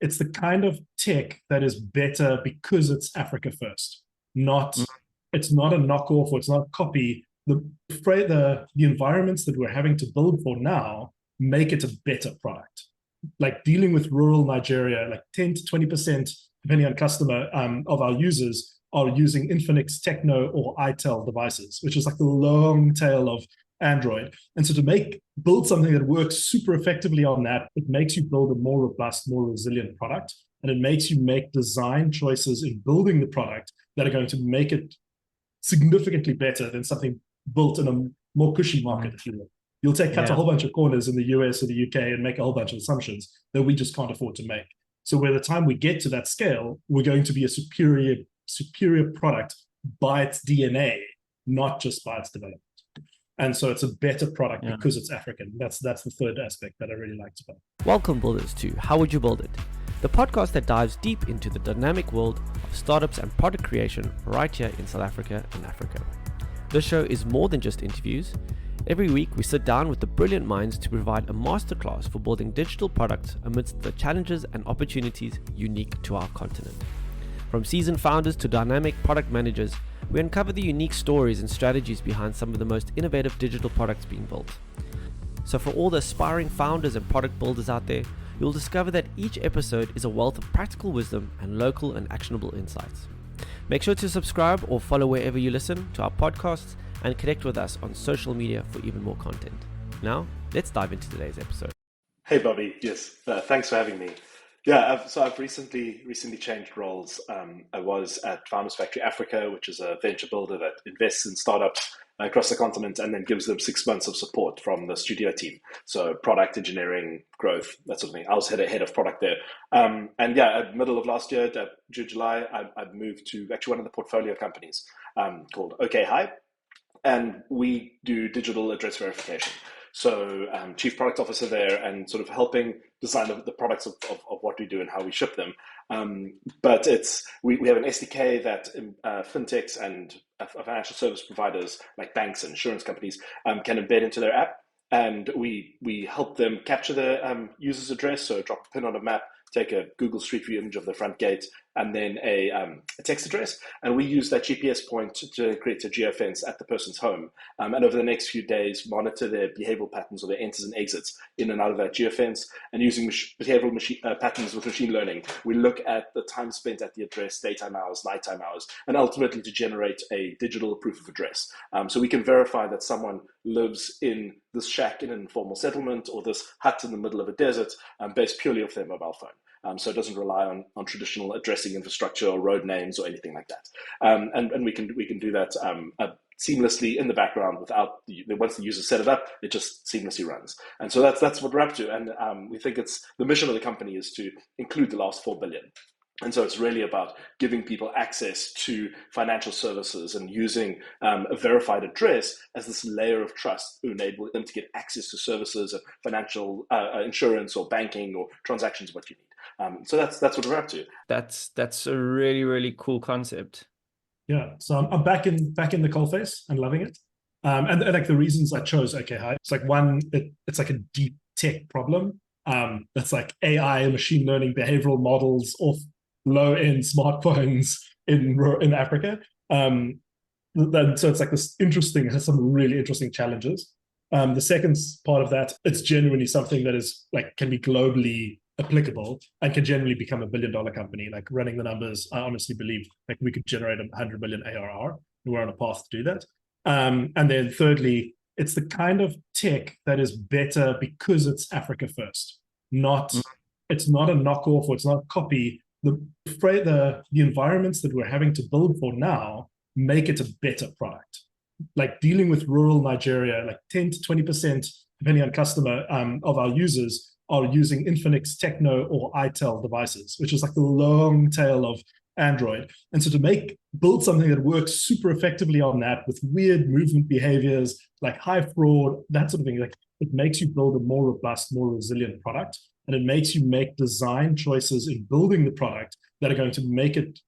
it's the kind of tech that is better because it's Africa first. Not, it's not a knockoff or it's not a copy. The environments that we're having to build for now make it a better product. Like dealing with rural Nigeria, like 10 to 20%, depending on customer, of our users are using Infinix, Techno, or itel devices, which is like the long tail of Android. And so to build something that works super effectively on that, it makes you build a more robust, more resilient product. And it makes you make design choices in building the product that are going to make it significantly better than something built in a more cushy market, if you will. You'll cut a whole bunch of corners in the US or the UK and make a whole bunch of assumptions that we just can't afford to make. So by the time we get to that scale, we're going to be a superior product by its DNA, not just by its development. And so it's a better product because it's African. That's the third aspect that I really liked about it. Welcome, builders, to How Would You Build It? The podcast that dives deep into the dynamic world of startups and product creation right here in South Africa and Africa. This show is more than just interviews. Every week, we sit down with the brilliant minds to provide a masterclass for building digital products amidst the challenges and opportunities unique to our continent. From seasoned founders to dynamic product managers, we uncover the unique stories and strategies behind some of the most innovative digital products being built. So for all the aspiring founders and product builders out there, you'll discover that each episode is a wealth of practical wisdom and local and actionable insights. Make sure to subscribe or follow wherever you listen to our podcasts and connect with us on social media for even more content. Now, let's dive into today's episode. Hey, Bobby. Yes, thanks for having me. Yeah, I've recently changed roles. I was at Founders Factory Africa, which is a venture builder that invests in startups across the continent and then gives them 6 months of support from the studio team. So product engineering, growth, that sort of thing. I was head of product there. At middle of last year, June, July, I moved to actually one of the portfolio companies called OkHi. And we do digital address verification. So chief product officer there and sort of helping design the products of what we do and how we ship them. But we have an SDK that fintechs and financial service providers like banks and insurance companies can embed into their app. And we help them capture the user's address, so drop a pin on a map, take a Google Street View image of the front gate, and then a text address. And we use that GPS point to create a geofence at the person's home. And over the next few days, monitor their behavioral patterns or their enters and exits in and out of that geofence. And using behavioral patterns with machine learning, we look at the time spent at the address, daytime hours, nighttime hours, and ultimately to generate a digital proof of address. So we can verify that someone lives in this shack in an informal settlement or this hut in the middle of a desert based purely off their mobile phone. So it doesn't rely on traditional addressing infrastructure or road names or anything like that. And we can do that seamlessly in the background without once the user set it up, it just seamlessly runs. And so that's what we're up to. And we think it's the mission of the company is to include the last 4 billion. And so it's really about giving people access to financial services and using a verified address as this layer of trust to enable them to get access to services, financial insurance or banking or transactions, what you need. So that's what we're up to. That's a really, really cool concept. Yeah, so I'm back in the coalface and loving it. And like the reasons I chose OkHi, it's like one, it's like a deep tech problem. That's like AI, machine learning, behavioral models off low-end smartphones in Africa. So it's like this interesting, it has some really interesting challenges. The second part of that, it's genuinely something that is like can be globally applicable and can generally become $1 billion company. Like running the numbers, I honestly believe like we could generate 100 million ARR, and we're on a path to do that. And then thirdly, it's the kind of tech that is better because it's Africa first. It's not a knockoff or it's not a copy. The environments that we're having to build for now make it a better product. Like dealing with rural Nigeria, like 10 to 20%, depending on customer, of our users are using Infinix, Techno, or itel devices, which is like the long tail of Android. And so to build something that works super effectively on that with weird movement behaviors, like high fraud, that sort of thing, like it makes you build a more robust, more resilient product. And it makes you make design choices in building the product that are going to make it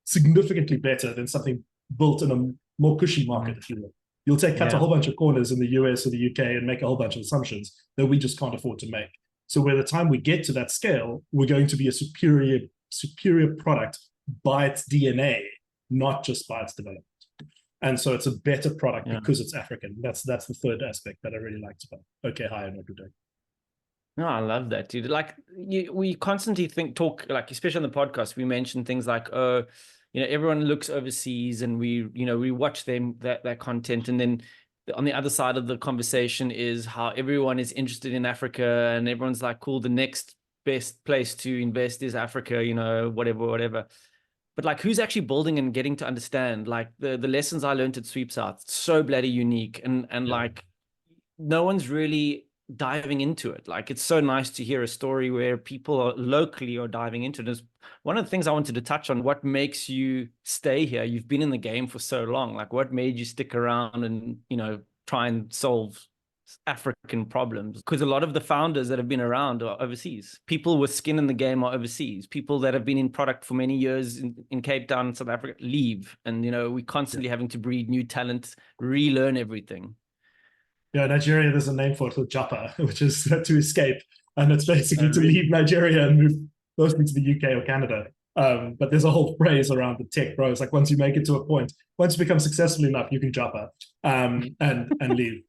significantly better than something built in a more cushy market, if you will. You'll cut a whole bunch of corners in the US or the UK and make a whole bunch of assumptions that we just can't afford to make. So by the time we get to that scale, we're going to be a superior product by its DNA, not just by its development. And so it's a better product because it's African. That's the third aspect that I really liked about OkHi and what we're doing. No, I love that, dude. Like we constantly talk, like, especially on the podcast, we mention things like, oh, everyone looks overseas and we watch that content. And then on the other side of the conversation is how everyone is interested in Africa and everyone's like, cool, the next best place to invest is Africa, whatever. But like, who's actually building and getting to understand, like the lessons I learned at Sweeps Out, so bloody unique. And like, no one's really diving into it. Like, it's so nice to hear a story where people locally are diving into it. It's one of the things I wanted to touch on. What makes you stay here? You've been in the game for so long. Like, what made you stick around and try and solve African problems? Because a lot of the founders that have been around are overseas. People with skin in the game are overseas. People that have been in product for many years in Cape Town, South Africa, leave. And we're constantly having to breed new talent, relearn everything. Yeah, Nigeria, there's a name for it called Japa, which is to escape. And it's basically to leave Nigeria and move mostly to the UK or Canada. But there's a whole phrase around the tech bros. Like, once you make it to a point, once you become successful enough, you can Japa and leave.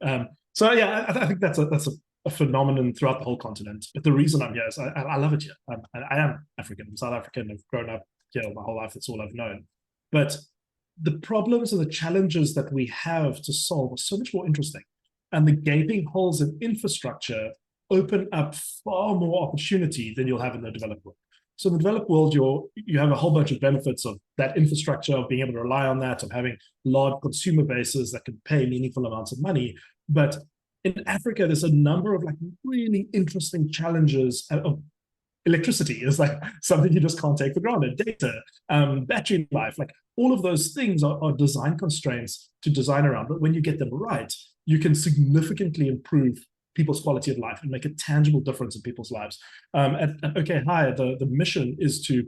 So yeah, I think that's a phenomenon throughout the whole continent. But the reason I'm here is I love it here. I am African. I'm South African. I've grown up here my whole life. That's all I've known. But the problems and the challenges that we have to solve are so much more interesting. And the gaping holes in infrastructure open up far more opportunity than you'll have in the developed world. So in the developed world, you have a whole bunch of benefits of that infrastructure, of being able to rely on that, of having large consumer bases that can pay meaningful amounts of money. But in Africa, there's a number of like really interesting challenges of electricity is like something you just can't take for granted. Data, battery life, like all of those things are design constraints to design around. But when you get them right, you can significantly improve people's quality of life and make a tangible difference in people's lives. At OkHi, the mission is to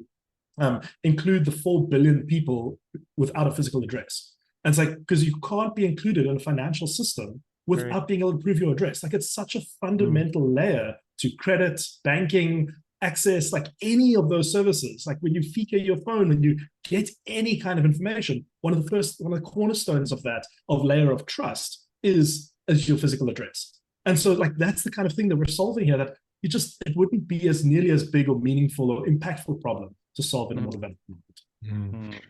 include the 4 billion people without a physical address. And it's like, because you can't be included in a financial system without being able to prove your address. Like, it's such a fundamental layer to credit, banking, access, like any of those services. Like when you feature your phone and you get any kind of information, one of the cornerstones of that, of layer of trust, is your physical address. And so like that's the kind of thing that we're solving here, that it wouldn't be as nearly as big or meaningful or impactful problem to solve in a more developed market.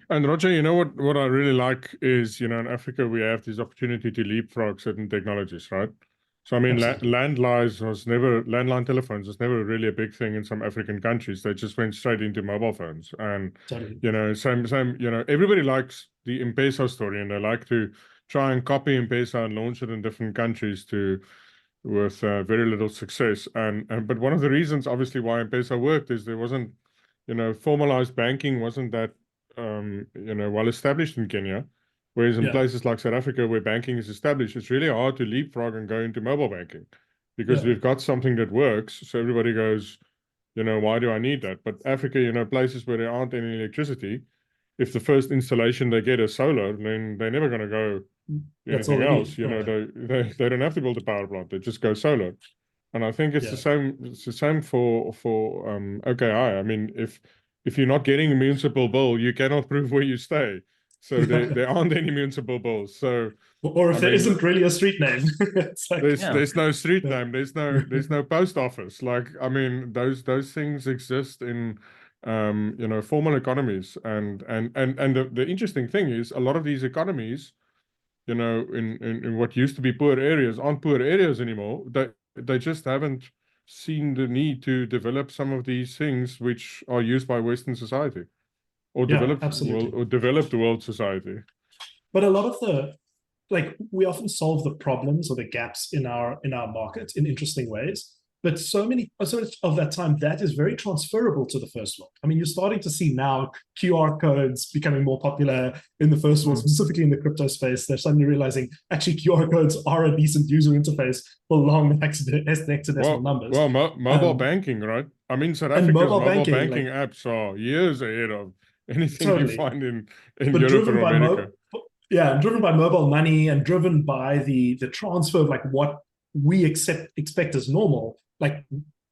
And Roger, what I really like is, in Africa, we have this opportunity to leapfrog certain technologies, right? So, I mean, landline telephones was never really a big thing in some African countries. They just went straight into mobile phones. And, same, everybody likes the M-Pesa story, and they like to try and copy M-Pesa and launch it in different countries with very little success. But one of the reasons, obviously, why M-Pesa worked is there wasn't, formalized banking wasn't that, well established in Kenya. Whereas in places like South Africa, where banking is established, it's really hard to leapfrog and go into mobile banking because we've got something that works. So everybody goes, why do I need that? But Africa, places where there aren't any electricity, if the first installation they get is solar, then they're never going to go anything else. They don't have to build a power plant; they just go solar. And I think it's the same. It's the same for OkHi. I mean, if you're not getting a municipal bill, you cannot prove where you stay. So there aren't any municipal bills. So, or if there isn't really a street name, it's like, there's no street name. There's no post office. Like, I mean, those things exist in formal economies. And the interesting thing is, a lot of these economies, in what used to be poor areas aren't poor areas anymore. They just haven't seen the need to develop some of these things which are used by Western society. Or developed world society. But a lot of we often solve the problems or the gaps in our market in interesting ways. But so much of that time, that is very transferable to the first world. I mean, you're starting to see now QR codes becoming more popular in the first world, specifically in the crypto space. They're suddenly realizing actually QR codes are a decent user interface for long hexadecimal numbers. Well, mobile banking, right? I mean, South Africa's mobile banking apps are years ahead of anything you find in Europe or America. Driven by mobile money and driven by the transfer of like what we expect as normal. Like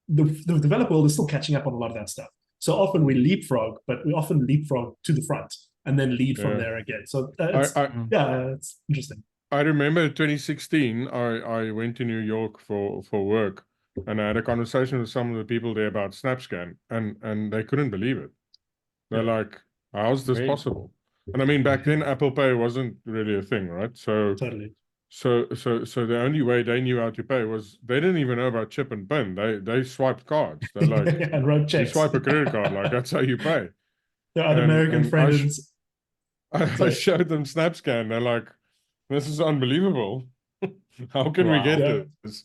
the developer world is still catching up on a lot of that stuff. So often we leapfrog, but we often leapfrog to the front and then lead from there again. So it's interesting. I remember 2016, I went to New York for work, and I had a conversation with some of the people there about SnapScan, and they couldn't believe it. They're like, how's this possible? And I mean, back then Apple Pay wasn't really a thing, right? So totally. So the only way they knew how to pay was they didn't even know about chip and PIN. They swiped cards. They're like, and wrote checks. You swipe a credit card, like that's how you pay. An American friends. I showed them SnapScan. They're like, this is unbelievable. How can we get this?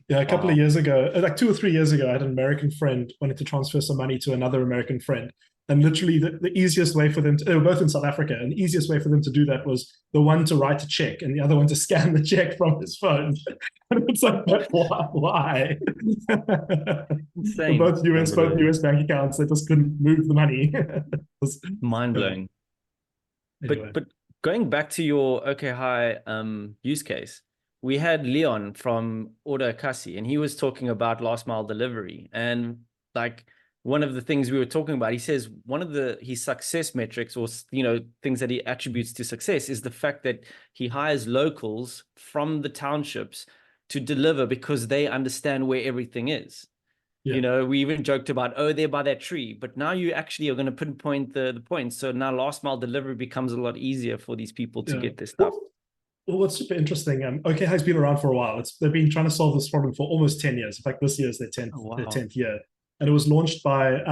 Yeah, a couple of years ago, like 2 or 3 years ago, I had an American friend wanted to transfer some money to another American friend. And literally the easiest way for them to, they were both in South Africa, and the easiest way for them to do that was the one to write a check and the other one to scan the check from his phone. And it's like, why? Insane. Both US bank accounts, they just couldn't move the money. Mind-blowing. Anyway. But going back to your OkHi use case, we had Leon from OkHi, and he was talking about last mile delivery. And like, one of the things we were talking about, he says one of his success metrics, or things that he attributes to success, is the fact that he hires locals from the townships to deliver because they understand where everything is. Yeah. We even joked about, they're by that tree, but now you actually are going to pinpoint the points. So now last mile delivery becomes a lot easier for these people to get their stuff. Well, what's super interesting, OkHi has been around for a while. They've been trying to solve this problem for almost 10 years. In fact, this year is their 10th year. And it was launched by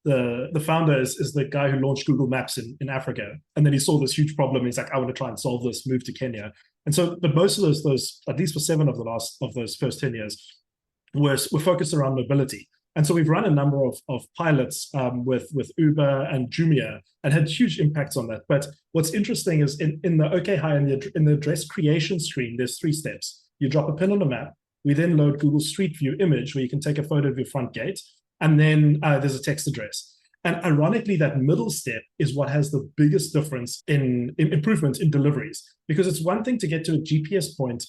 the founder is the guy who launched Google Maps in Africa. And then he saw this huge problem. He's like, I want to try and solve this, move to Kenya. And so, but most of those, at least for 7 of those first 10 years, were focused around mobility. And so we've run a number of pilots with Uber and Jumia and had huge impacts on that. But what's interesting is in the OkHi, in the address creation screen, there's 3 steps. You drop a pin on a map. We then load Google Street View image where you can take a photo of your front gate. And then there's a text address. And ironically, that middle step is what has the biggest difference in improvement in deliveries. Because it's one thing to get to a GPS point,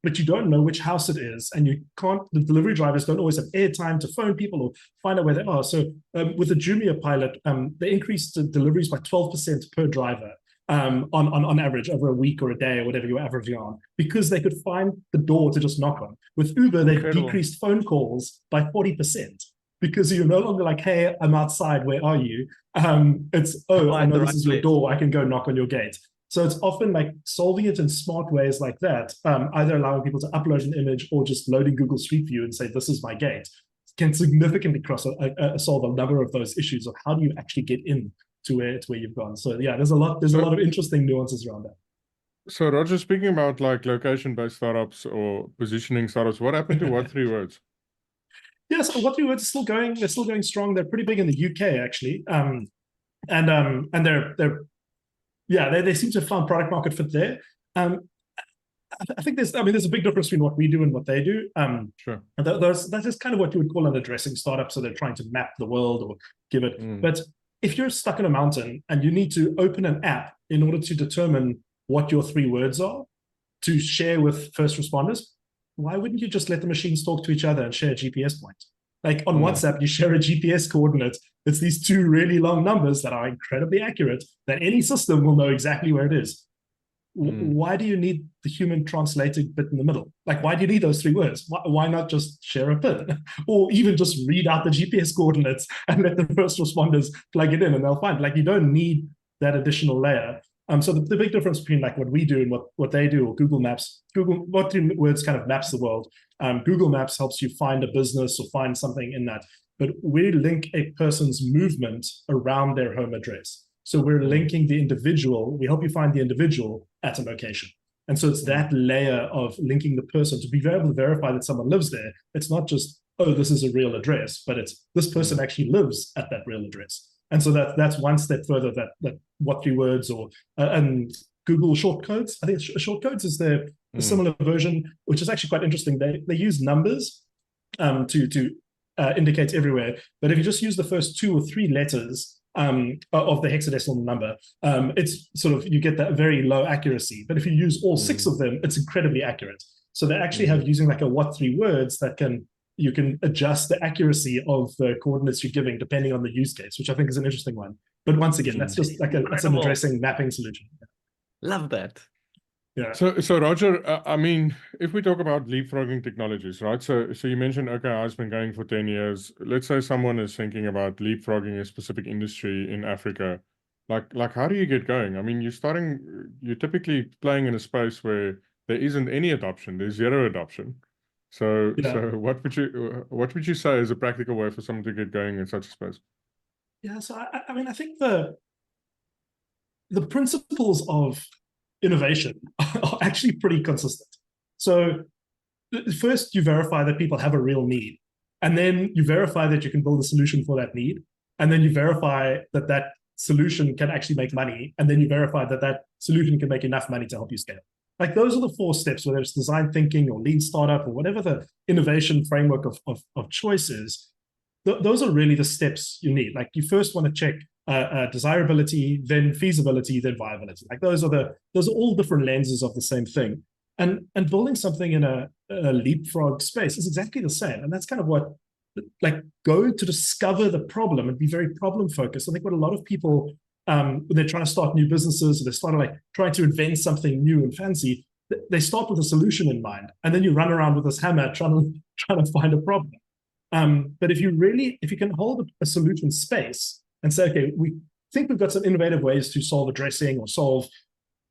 but you don't know which house it is. And the delivery drivers don't always have airtime to phone people or find out where they are. So with the Jumia pilot, they increased the deliveries by 12% per driver. On average over a week or a day or whatever you're averaging on, because they could find the door to just knock on. With Uber, they've decreased phone calls by 40% because you're no longer like, hey, I'm outside, where are you? It's, I know this is your door, I can go knock on your gate. So it's often like solving it in smart ways like that, either allowing people to upload an image or just loading Google Street View and say, this is my gate, can significantly solve a number of those issues of how do you actually get in to where you've gone. So yeah, there's a lot of interesting nuances around that. So Roger, speaking about like location-based startups or positioning startups, what happened to What 3 Words? Yeah, so What 3 Words is still going. They're still going strong. They're pretty big in the UK actually, and they seem to have found product market fit there. I think there's a big difference between what we do and what they do. Sure. That is kind of what you would call an addressing startup. So they're trying to map the world or give it, but if you're stuck in a mountain and you need to open an app in order to determine what your 3 words are to share with first responders, why wouldn't you just let the machines talk to each other and share a GPS point? Like on WhatsApp, you share a GPS coordinate. It's these 2 really long numbers that are incredibly accurate that any system will know exactly where it is. Why do you need the human translated bit in the middle? Like, why do you need those 3 words? Why not just share a pin? Or even just read out the GPS coordinates and let the first responders plug it in and they'll find. Like, you don't need that additional layer. So the big difference between like what we do and what they do, or Google Maps, What 3 Words kind of maps the world. Google Maps helps you find a business or find something in that. But we link a person's movement around their home address. So we're linking the individual. We help you find the individual at a location. And so it's that layer of linking the person to be able to verify that someone lives there. It's not just, this is a real address, but it's this person actually lives at that real address. And so that's one step further that What 3 Words or and Google shortcodes. I think shortcodes is a similar version, which is actually quite interesting. They use numbers to indicate everywhere. But if you just use the first 2 or 3 letters of the hexadecimal number, it's sort of, you get that very low accuracy. But if you use all 6 of them, it's incredibly accurate. So they actually have using like a What 3 Words that can you can adjust the accuracy of the coordinates you're giving depending on the use case, which I think is an interesting one. But once again, that's just like it's an addressing mapping solution. Love that. Yeah. So Roger, I mean, if we talk about leapfrogging technologies, right? So you mentioned OkHi has been going for 10 years. Let's say someone is thinking about leapfrogging a specific industry in Africa. Like how do you get going? I mean, you're typically playing in a space where there isn't any adoption, there's zero adoption. So what would you say is a practical way for someone to get going in such a space? Yeah, so I mean, I think the principles of innovation are actually pretty consistent. So first, you verify that people have a real need, and then you verify that you can build a solution for that need, and then you verify that that solution can actually make money, and then you verify that that solution can make enough money to help you scale. Like those are the 4 steps, whether it's design thinking or lean startup or whatever the innovation framework of choice is. Those are really the steps you need. Like you first want to check desirability, then feasibility, then viability. Like those are all different lenses of the same thing. And building something in a leapfrog space is exactly the same. And that's kind of what, like, go to discover the problem and be very problem focused. I think what a lot of people, when they're trying to start new businesses, or they start like trying to invent something new and fancy, they start with a solution in mind, and then you run around with this hammer trying to find a problem. But if you can hold a solution space and say, okay, we think we've got some innovative ways to solve addressing or solve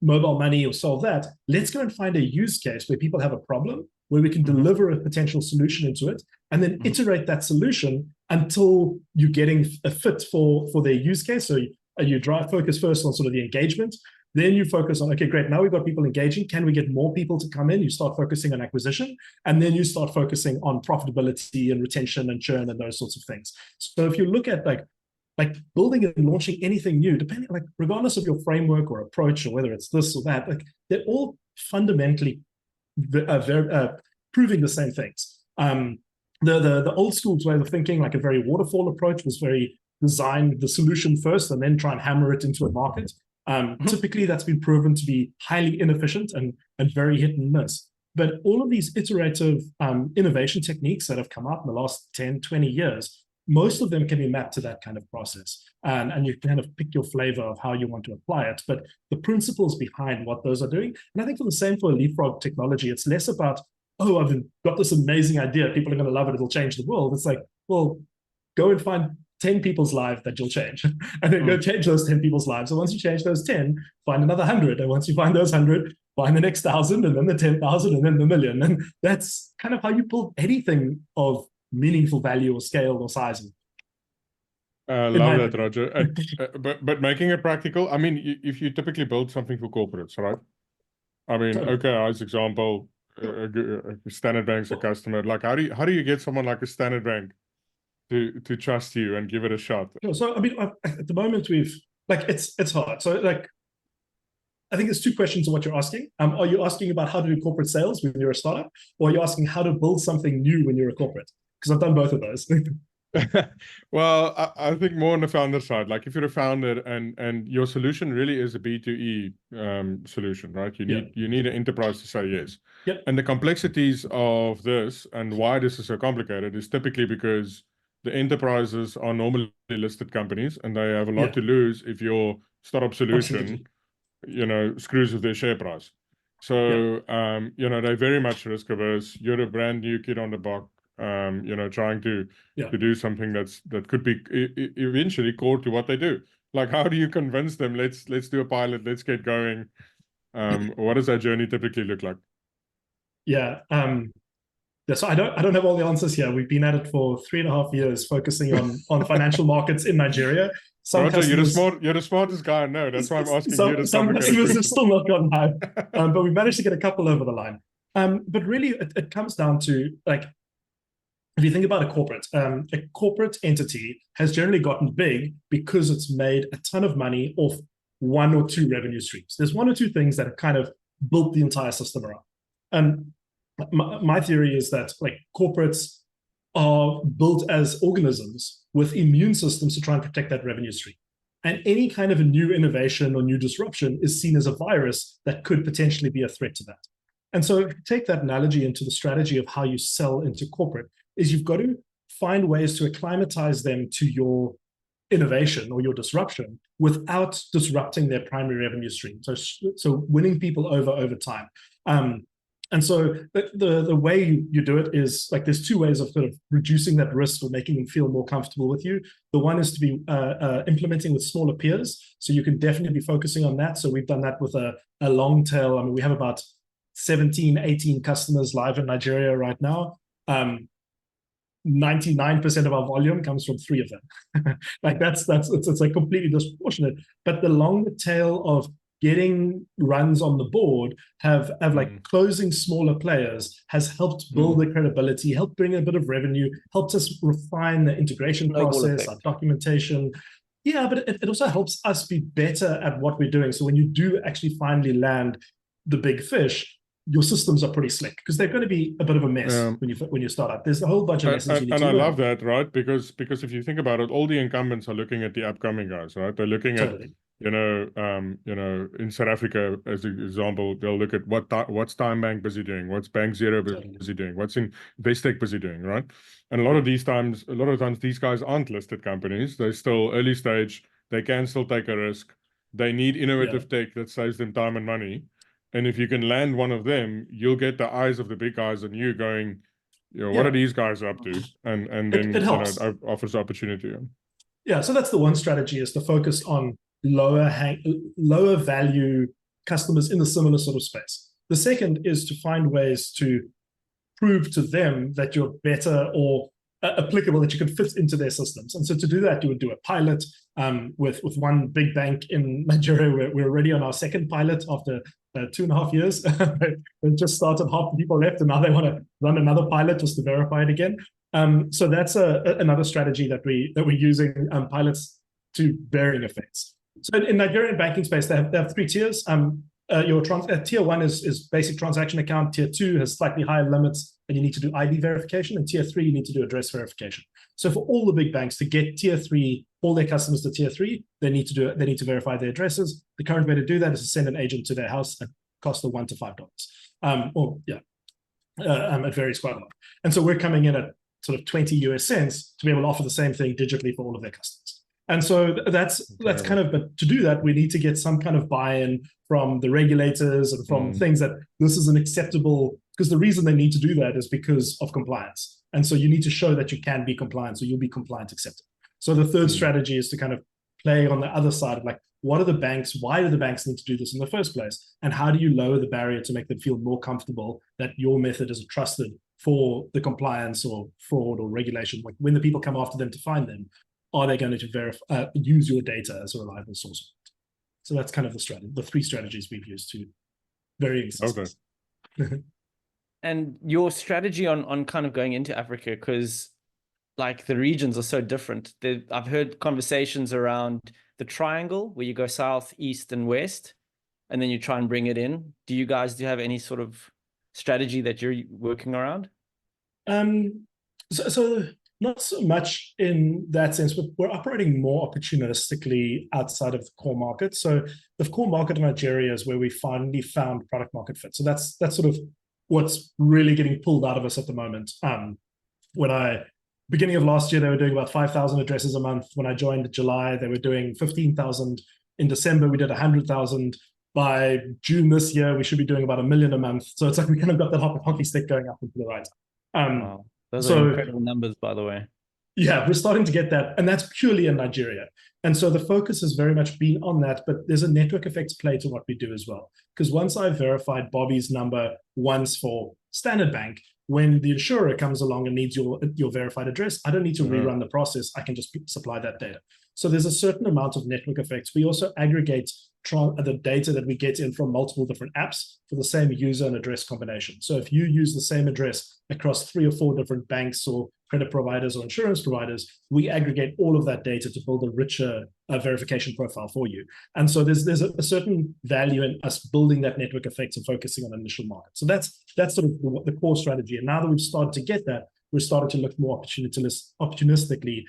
mobile money or solve that, let's go and find a use case where people have a problem, where we can deliver a potential solution into it, and then iterate that solution until you're getting a fit for their use case. So you focus first on sort of the engagement. Then you focus on, okay, great, now we've got people engaging. Can we get more people to come in? You start focusing on acquisition, and then you start focusing on profitability and retention and churn and those sorts of things. So if you look at like building and launching anything new, depending, like regardless of your framework or approach, or whether it's this or that, like they're all fundamentally proving the same things. The old school way of thinking, like a very waterfall approach, was very design the solution first and then try and hammer it into a market. Typically, that's been proven to be highly inefficient and very hit and miss. But all of these iterative innovation techniques that have come up in the last 10, 20 years, most of them can be mapped to that kind of process. And you kind of pick your flavor of how you want to apply it. But the principles behind what those are doing, and I think for the same for leapfrog technology, it's less about, oh, I've got this amazing idea, people are going to love it, it'll change the world. It's like, well, go and find 10 people's lives that you'll change, and then go change those 10 people's lives. And once you change those 10, find another 100. And once you find those 100, find the next 1,000, and then the 10,000, and then the million. And that's kind of how you build anything of meaningful value or scale or size. Love that, Roger. But making it practical, I mean, if you typically build something for corporates, right? I mean, OkHi's example, Standard Bank's a customer. Like, how do you get someone like a Standard Bank to trust you and give it a shot? Sure. So I mean, at the moment it's hard. So like, I think there's 2 questions of what you're asking. Are you asking about how to do corporate sales when you're a startup, or are you asking how to build something new when you're a corporate? Because I've done both of those. Well, I think more on the founder side. Like if you're a founder and your solution really is a B2E solution, right? You need an enterprise to say yes. Yep. And the complexities of this and why this is so complicated is typically because the enterprises are normally listed companies, and they have a lot to lose if your startup solution, screws with their share price. So, they're very much risk averse. You're a brand new kid on the block, trying to do something that could be eventually core to what they do. Like, how do you convince them? Let's do a pilot. Let's get going. What does that journey typically look like? So I don't have all the answers here. We've been at it for 3.5 years, focusing on financial markets in Nigeria. Roger, you're the smartest guy I know. That's why I'm asking you this. Some customers have still not gotten live, but we've managed to get a couple over the line. But really, it comes down to, like, if you think about a corporate entity has generally gotten big because it's made a ton of money off 1 or 2 revenue streams. There's 1 or 2 things that have kind of built the entire system around. And my theory is that, like, corporates are built as organisms with immune systems to try and protect that revenue stream. And any kind of a new innovation or new disruption is seen as a virus that could potentially be a threat to that. And so take that analogy into the strategy of how you sell into corporate. is you've got to find ways to acclimatize them to your innovation or your disruption without disrupting their primary revenue stream. So winning people over time. And so the way you do it is like there's two ways of sort of reducing that risk or making them feel more comfortable with you. The one is to be implementing with smaller peers. So you can definitely be focusing on that. So we've done that with a long tail. I mean, we have about 17, 18 customers live in Nigeria right now. 99% of our volume comes from 3 of them. Like it's like completely disproportionate. But the longer tail of getting runs on the board have like closing smaller players has helped build the credibility, helped bring a bit of revenue, helped us refine the integration process, our documentation. Yeah, but it also helps us be better at what we're doing. So when you do actually finally land the big fish, your systems are pretty slick because they're going to be a bit of a mess when you start up. There's a whole bunch of lessons you need to learn. And I love that, right? Because if you think about it, all the incumbents are looking at the upcoming guys, right? They're looking at in South Africa, as an example, they'll look at what's Time Bank busy doing, what's Bank Zero busy doing, what's Investec busy doing, right? And a lot of times, these guys aren't listed companies. They're still early stage. They can still take a risk. They need innovative tech that saves them time and money. And if you can land one of them, you'll get the eyes of the big guys on you going, what are these guys up to? And then it helps. Offers opportunity. Yeah, so that's the one strategy, is to focus on lower value customers in the similar sort of space. The second is to find ways to prove to them that you're better or applicable, that you can fit into their systems. And so to do that, you would do a pilot with one big bank in Nigeria. We're already on our second pilot after 2.5 years. We just started, half the people left, and now they want to run another pilot just to verify it again. So that's another strategy that we're using, pilots to varying effects. So in Nigerian banking space, they have 3 tiers. Tier 1 is basic transaction account. Tier 2 has slightly higher limits, and you need to do ID verification. And Tier 3, you need to do address verification. So for all the big banks to get Tier 3, all their customers to Tier 3, they need to verify their addresses. The current way to do that is to send an agent to their house at cost of $1 to $5. It varies quite a lot. And so we're coming in at sort of 20 US cents to be able to offer the same thing digitally for all of their customers. And so that's kind of, but to do that, we need to get some kind of buy-in from the regulators and from things that this is an acceptable, because the reason they need to do that is because of compliance. And so you need to show that you can be compliant, so you'll be compliant accepted. So the third strategy is to kind of play on the other side of like, what are the banks? Why do the banks need to do this in the first place? And how do you lower the barrier to make them feel more comfortable that your method is trusted for the compliance or fraud or regulation? Like when the people come after them to find them, are they going to use your data as a reliable source? So that's kind of the 3 strategies we've used to varying systems. Okay. And your strategy on kind of going into Africa, because like the regions are so different. I've heard conversations around the triangle where you go south, east, and west, and then you try and bring it in. Do you have any sort of strategy that you're working around? So not so much in that sense, but we're operating more opportunistically outside of the core market. So the core market in Nigeria is where we finally found product market fit. So that's sort of what's really getting pulled out of us at the moment. Beginning of last year, they were doing about 5,000 addresses a month. When I joined in July, they were doing 15,000. In December, we did 100,000. By June this year, we should be doing about 1 million a month. So it's like we kind of got that hockey stick going up and to the right. Wow. Those are incredible numbers, by the way. Yeah, we're starting to get that. And that's purely in Nigeria. And so the focus has very much been on that, but there's a network effects play to what we do as well. Because once I've verified Bobby's number once for Standard Bank, when the insurer comes along and needs your verified address, I don't need to rerun the process. I can just supply that data. So there's a certain amount of network effects. We also aggregate the data that we get in from multiple different apps for the same user and address combination. So if you use the same address across 3 or 4 different banks or credit providers or insurance providers, we aggregate all of that data to build a richer verification profile for you. And so there's a certain value in us building that network effects and focusing on initial market. So that's sort of the core strategy. And now that we've started to get that, we're starting to look more opportunistically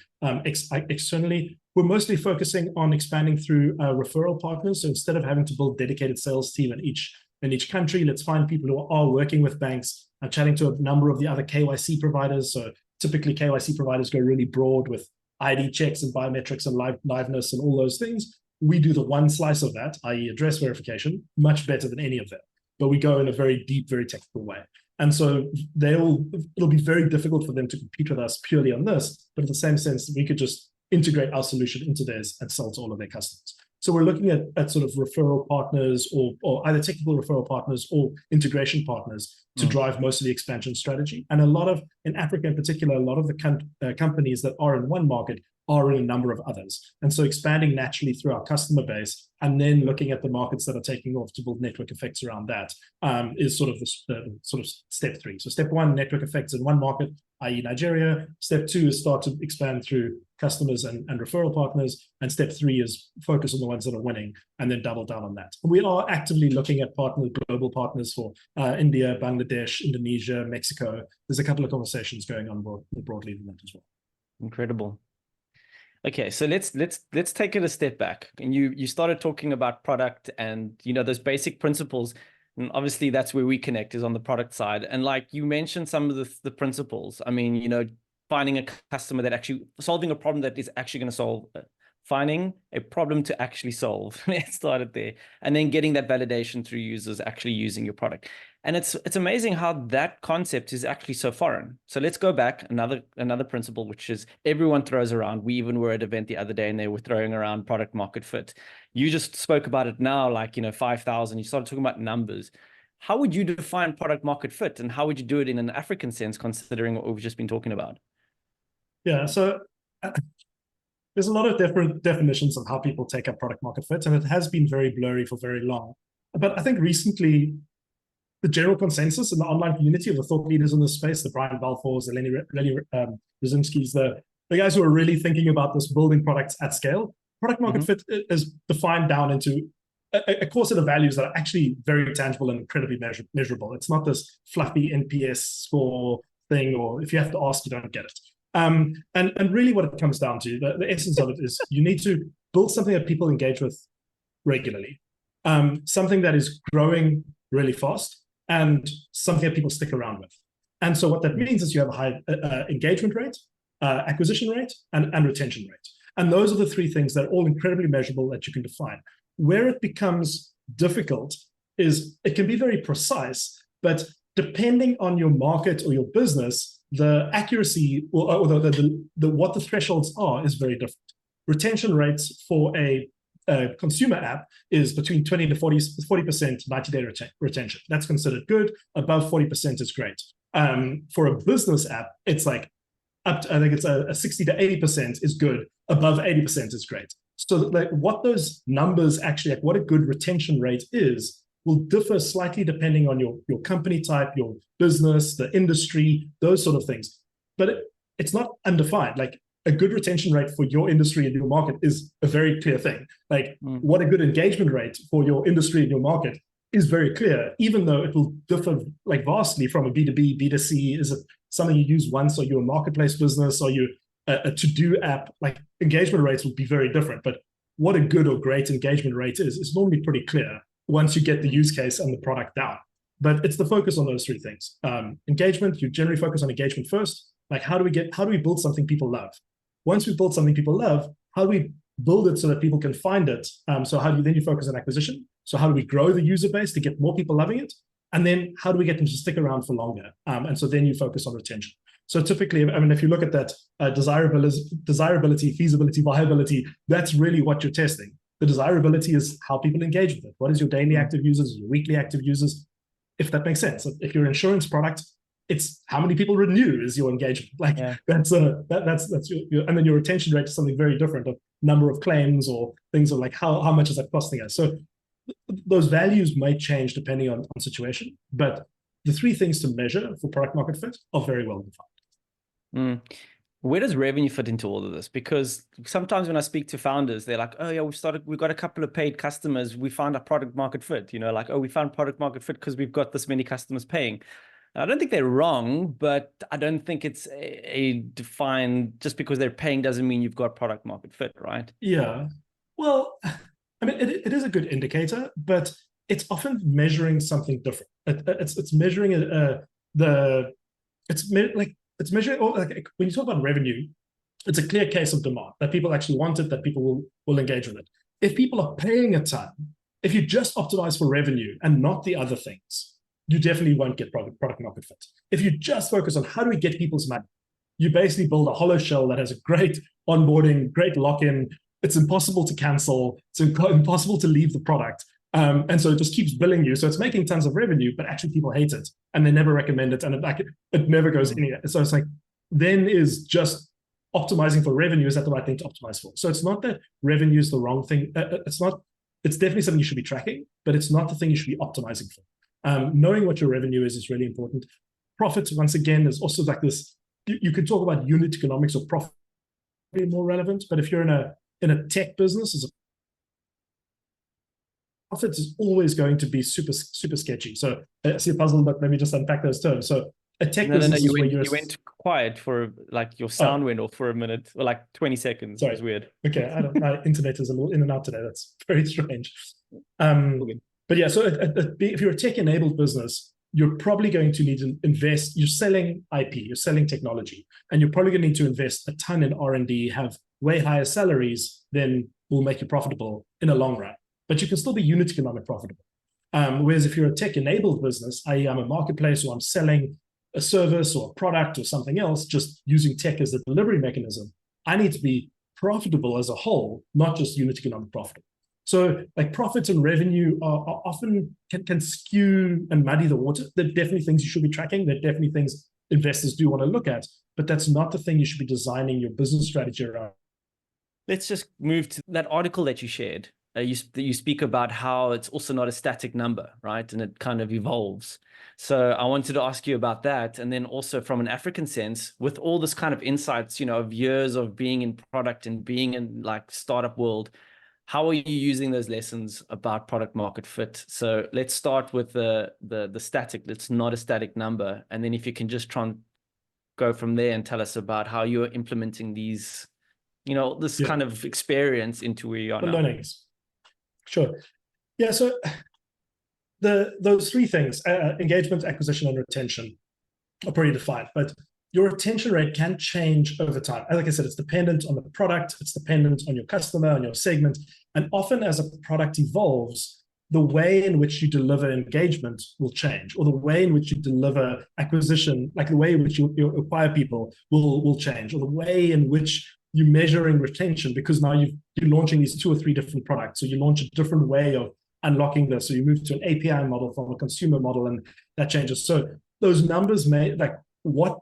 externally. We're mostly focusing on expanding through referral partners. So instead of having to build dedicated sales team in each country, let's find people who are working with banks. I'm chatting to a number of the other KYC providers. So typically KYC providers go really broad with ID checks and biometrics and liveness and all those things. We do the one slice of that, i.e. address verification, much better than any of them. But we go in a very deep, very technical way. And so it'll be very difficult for them to compete with us purely on this. But in the same sense, we could just integrate our solution into theirs and sell to all of their customers. So we're looking at sort of referral partners or either technical referral partners or integration partners to drive most of the expansion strategy. And in Africa in particular, a lot of the companies that are in one market are in a number of others. And so expanding naturally through our customer base and then looking at the markets that are taking off to build network effects around that is sort of sort of step 3. So step 1, network effects in one market, i.e. Nigeria. Step 2 is start to expand through customers and referral partners. And step 3 is focus on the ones that are winning and then double down on that. We are actively looking at global partners for India, Bangladesh, Indonesia, Mexico. There's a couple of conversations going on more broadly than that as well. Incredible. Okay, so let's take it a step back. And you started talking about product and those basic principles. And obviously that's where we connect, is on the product side. And like you mentioned some of the principles. I mean, finding a customer that actually solving a problem that is actually going to solve, finding a problem to actually solve. Let's start it there. And then getting that validation through users actually using your product. And it's amazing how that concept is actually so foreign. So let's go back, another principle, which is everyone throws around. We even were at an event the other day and they were throwing around product market fit. You just spoke about it now, like 5,000. You started talking about numbers. How would you define product market fit, and how would you do it in an African sense, considering what we've just been talking about? Yeah, so there's a lot of different definitions of how people take up product market fit, and it has been very blurry for very long. But I think recently, the general consensus in the online community of the thought leaders in this space, the Brian Balfours, the Lenny Brzezinskis, the guys who are really thinking about this, building products at scale, product market fit is defined down into a core set of values that are actually very tangible and incredibly measurable. It's not this fluffy NPS score thing, or if you have to ask, you don't get it. And really what it comes down to, the essence of it is you need to build something that people engage with regularly, something that is growing really fast, and something that people stick around with. And so what that means is you have a high engagement rate, acquisition rate, and retention rate. And those are the 3 things that are all incredibly measurable that you can define. Where it becomes difficult is it can be very precise, but depending on your market or your business, the accuracy or what the thresholds are is very different. Retention rates for a consumer app is between 20 to 40% 90-day retention. That's considered good. Above 40% is great. For a business app, it's like up to, I think it's a 60 to 80% is good. Above 80% is great. So like what those numbers actually, like what a good retention rate is, will differ slightly depending on your company type, your business, the industry, those sort of things. But it's not undefined. Like a good retention rate for your industry and your market is a very clear thing. Like what a good engagement rate for your industry and your market is very clear, even though it will differ like vastly from a B2B, B2C. Is it something you use once, or you're a marketplace business, or you a to-do app? Like engagement rates will be very different. But what a good or great engagement rate is normally pretty clear once you get the use case and the product down. But it's the focus on those 3 things. Engagement, you generally focus on engagement first. Like how do we build something people love? Once we build something people love, how do we build it so that people can find it? So then you focus on acquisition. So how do we grow the user base to get more people loving it? And then how do we get them to stick around for longer? And so then you focus on retention. So typically, I mean, if you look at that desirability, feasibility, viability, that's really what you're testing. The desirability is how people engage with it. What is your daily active users, your weekly active users? If that makes sense. If you're an insurance product, it's how many people renew is your engagement. Like that's your, and then your retention rate is something very different, of number of claims or things of like how much is that costing us. So those values might change depending on situation, but the 3 things to measure for product market fit are very well defined. Where does revenue fit into all of this? Because sometimes when I speak to founders, they're like, oh yeah, we've got a couple of paid customers. We found a product market fit, like, oh, we found product market fit because we've got this many customers paying. I don't think they're wrong, but I don't think it's a defined, just because they're paying doesn't mean you've got product market fit, right? Yeah. Well, I mean, it is a good indicator, but it's often measuring something different. It's measuring like it's measuring, like when you talk about revenue, it's a clear case of demand, that people actually want it, that people will engage with it. If people are paying a ton, if you just optimize for revenue and not the other things, you definitely won't get product market fit. If you just focus on how do we get people's money, you basically build a hollow shell that has a great onboarding, great lock-in. It's impossible to cancel. It's impossible to leave the product. And so it just keeps billing you. So it's making tons of revenue, but actually people hate it and they never recommend it. And it never goes anywhere. So it's like, then is just optimizing for revenue, is that the right thing to optimize for? So it's not that revenue is the wrong thing. It's definitely something you should be tracking, but it's not the thing you should be optimizing for. Knowing what your revenue is really important. Profit, once again, is also like this. You could talk about unit economics or profit being more relevant, but if you're in a tech business, profit is always going to be super sketchy. So I see a puzzle, but let me just unpack those terms. So a tech business is where you went quiet for like your sound went off for a minute or like 20 seconds. Sorry. It was weird. Okay, my internet is a little in and out today. That's very strange. But yeah, so if you're a tech-enabled business, you're probably going to need to invest. You're selling IP, you're selling technology, and you're probably going to need to invest a ton in R&D, have way higher salaries than will make you profitable in a long run. But you can still be unit economic profitable. Whereas if you're a tech-enabled business, i.e. I'm a marketplace or I'm selling a service or a product or something else, just using tech as a delivery mechanism, I need to be profitable as a whole, not just unit economic profitable. So like profits and revenue are often can skew and muddy the water. They're definitely things you should be tracking. They're definitely things investors do want to look at, but that's not the thing you should be designing your business strategy around. Let's just move to that article that you shared. You speak about how it's also not a static number, right? And it kind of evolves. So I wanted to ask you about that. And then also from an African sense, with all this kind of insights, of years of being in product and being in like startup world, how are you using those lessons about product market fit? So let's start with the static. It's not a static number. And then if you can just try and go from there and tell us about how you're implementing these, this kind of experience into where you are now. Learnings. Sure. Yeah, so those three things, engagement, acquisition, and retention, are pretty defined. But your retention rate can change over time. Like I said, it's dependent on the product, it's dependent on your customer, on your segment. And often as a product evolves, the way in which you deliver engagement will change, or the way in which you deliver acquisition, like the way in which you acquire people will change, or the way in which you're measuring retention, because now you're launching these 2 or 3 different products. So you launch a different way of unlocking this. So you move to an API model from a consumer model, and that changes. So those numbers may, like what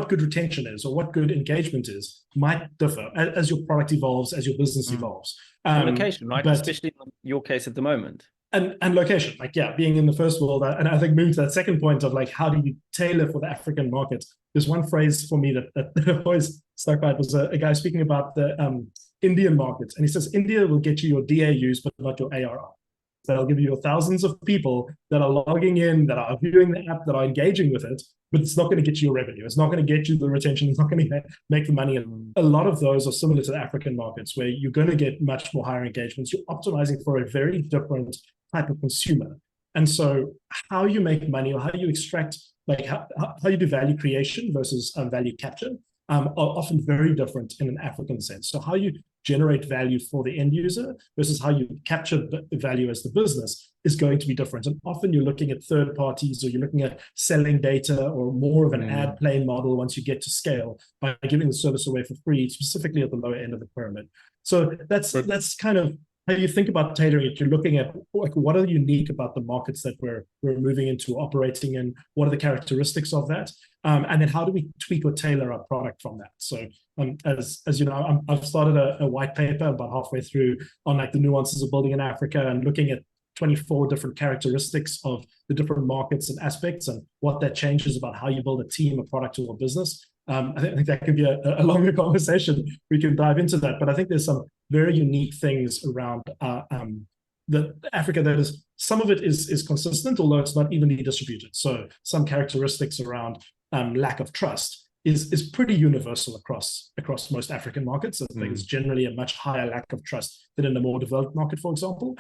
good retention is or what good engagement is, might differ as your product evolves, as your business evolves. Location, right? Especially in your case at the moment. And location, like, yeah, being in the first world. And I think moving to that second point of like, how do you tailor for the African market? There's one phrase for me that always stuck by. It was a guy speaking about the Indian market. And he says, India will get you your DAUs, but not your ARR. They'll give you thousands of people that are logging in, that are viewing the app, that are engaging with it, but it's not going to get you your revenue. It's not going to get you the retention. It's not going to make the money. And a lot of those are similar to the African markets, where you're going to get much more higher engagements. You're optimizing for a very different type of consumer. And so how you make money, or how you extract, like how you do value creation versus value capture, are often very different in an African sense. So how you generate value for the end user versus how you capture the value as the business is going to be different. And often you're looking at third parties, or you're looking at selling data, or more of an ad play model once you get to scale, by giving the service away for free, specifically at the lower end of the pyramid. So that's kind of how you think about tailoring it. You're looking at like, what are unique about the markets that we're moving into, operating in? What are the characteristics of that? And then how do we tweak or tailor our product from that? So as you know, I've started a white paper about halfway through on like the nuances of building in Africa, and looking at 24 different characteristics of the different markets and aspects, and what that changes about how you build a team, a product, or a business. I think that could be a longer conversation. We can dive into that, but I think there's some very unique things around the Africa that is, some of it is consistent, although it's not evenly distributed. So some characteristics around lack of trust is pretty universal across most African markets. I think there's generally a much higher lack of trust than in a more developed market, for example,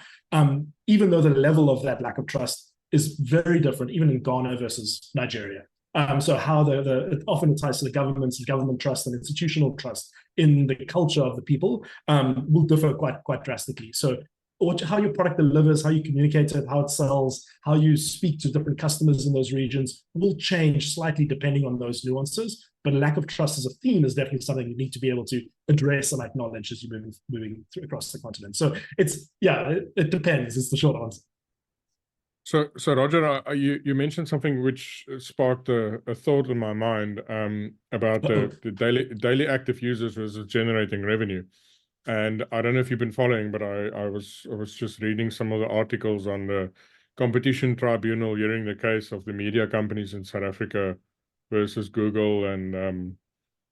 even though the level of that lack of trust is very different, even in Ghana versus Nigeria. So how it often ties to the governments and government trust and institutional trust in the culture of the people will differ quite drastically. So how your product delivers, how you communicate it, how it sells, how you speak to different customers in those regions will change slightly depending on those nuances. But lack of trust as a theme is definitely something you need to be able to address and acknowledge as you're moving through across the continent. So it depends. It's the short answer. So Roger, you mentioned something which sparked a thought in my mind about the daily active users versus generating revenue. And I don't know if you've been following, but I was just reading some of the articles on the competition tribunal hearing the case of the media companies in South Africa versus Google and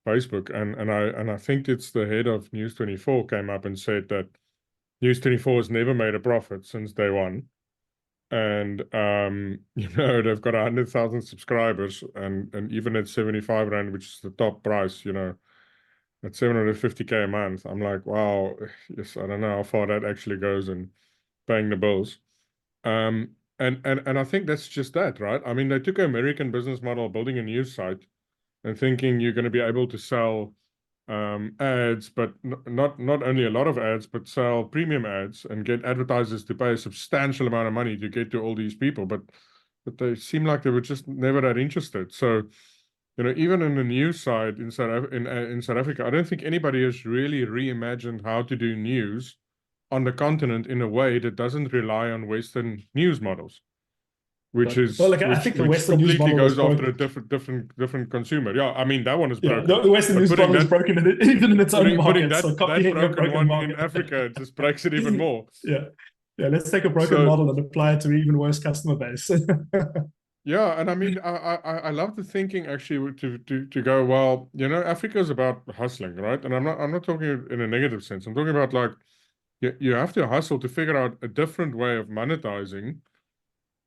Facebook. And I think it's the head of News24 came up and said that News24 has never made a profit since day one. And they've got 100,000 subscribers, and even at 75 Rand, which is the top price, at 750K a month, I'm like, wow, yes, I don't know how far that actually goes in paying the bills. And I think that's just that, right? I mean, they took an American business model, building a news site and thinking you're going to be able to sell ads, but not only a lot of ads, but sell premium ads and get advertisers to pay a substantial amount of money to get to all these people. But they seem like they were just never that interested. So, even in the news side in South Africa, I don't think anybody has really reimagined how to do news on the continent in a way that doesn't rely on Western news models. Which I think the Western news model goes after a different consumer. Yeah, I mean that one is broken. The Western news model is broken even in its own market. So copying that broken one in Africa just breaks it even more. Yeah. Let's take a broken model and apply it to an even worse customer base. Yeah, and I mean I love the thinking actually to go, well, Africa is about hustling, right? And I'm not talking in a negative sense. I'm talking about like you have to hustle to figure out a different way of monetizing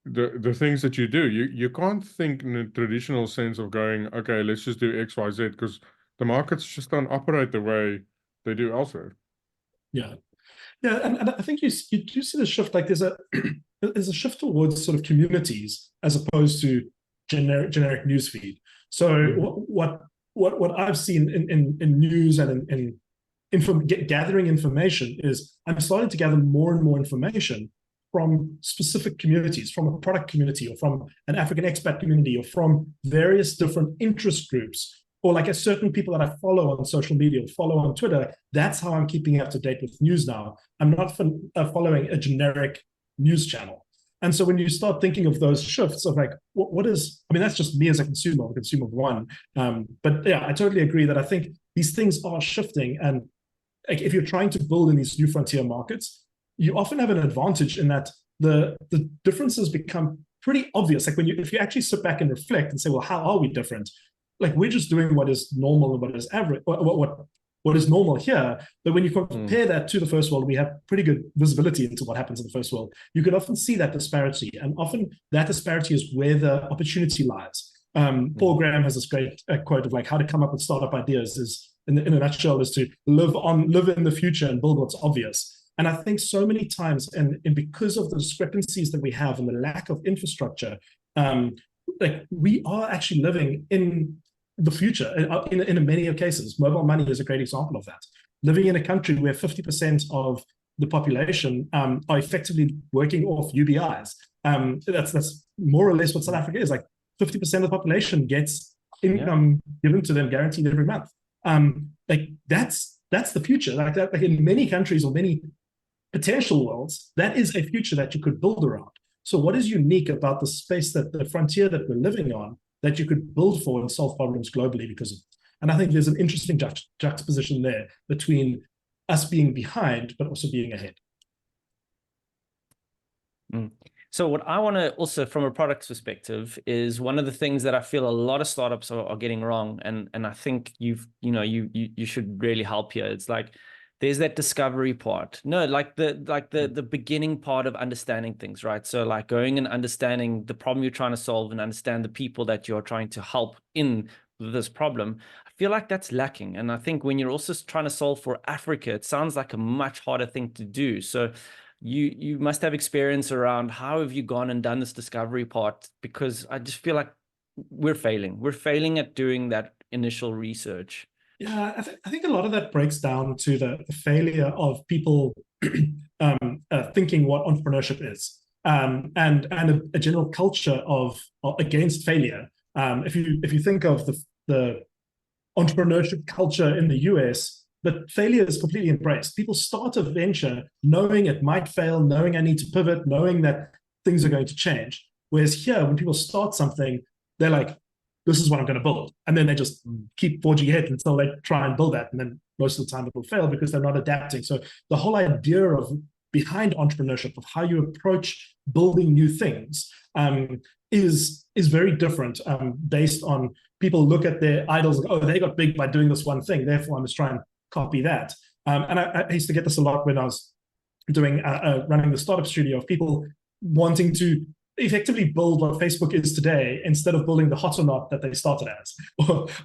the things that you do. You can't think in a traditional sense of going, okay, let's just do X, Y, Z, because the markets just don't operate the way they do elsewhere. Yeah, and I think you do see the shift. Like there's a shift towards sort of communities as opposed to generic newsfeed. So what I've seen in news and in gathering information is I'm starting to gather more and more information from specific communities, from a product community or from an African expat community or from various different interest groups or like a certain people that I follow on social media or follow on Twitter. That's how I'm keeping up to date with news now. I'm not following a generic news channel. And so when you start thinking of those shifts of like, what is, I mean, that's just me as a consumer of one. But yeah, I totally agree that I think these things are shifting. And like, if you're trying to build in these new frontier markets, you often have an advantage in that the differences become pretty obvious. Like if you actually sit back and reflect and say, well, how are we different? Like we're just doing what is normal and what is average, what is normal here. But when you compare that to the first world, we have pretty good visibility into what happens in the first world. You can often see that disparity, and often that disparity is where the opportunity lies. Paul Graham has this great quote of like how to come up with startup ideas is in a nutshell is to live in the future and build what's obvious. And I think so many times, and because of the discrepancies that we have and the lack of infrastructure, like we are actually living in the future in many cases. Mobile money is a great example of that. Living in a country where 50% of the population are effectively working off UBIs. That's more or less what South Africa is. Like 50% of the population gets income given to them guaranteed every month. Like that's the future. Like in many countries or many potential worlds, that is a future that you could build around. So what is unique about the space the frontier that we're living on that you could build for and solve problems globally because of it? And I think there's an interesting juxtaposition there between us being behind, but also being ahead. So what I want to also, from a product perspective, is one of the things that I feel a lot of startups are getting wrong. And I think you should really help here. It's like, there's that discovery part. No, like the beginning part of understanding things, right? So like going and understanding the problem you're trying to solve and understand the people that you're trying to help in this problem. I feel like that's lacking. And I think when you're also trying to solve for Africa, it sounds like a much harder thing to do. So you must have experience around how have you gone and done this discovery part? Because I just feel like we're failing. We're failing at doing that initial research. Yeah, I think a lot of that breaks down to the failure of people thinking what entrepreneurship is, and a general culture of against failure. If you think of the entrepreneurship culture in the US, but failure is completely embraced. People start a venture knowing it might fail, knowing I need to pivot, knowing that things are going to change. Whereas here, when people start something, they're like, this is what I'm going to build. And then they just keep forging ahead until they try and build that. And then most of the time it will fail because they're not adapting. So the whole idea of behind entrepreneurship, of how you approach building new things, is very different, based on people look at their idols and, oh, they got big by doing this one thing, therefore I must try and copy that. And I used to get this a lot when I was doing running the startup studio, of people wanting to effectively build what Facebook is today instead of building the hot or not that they started as,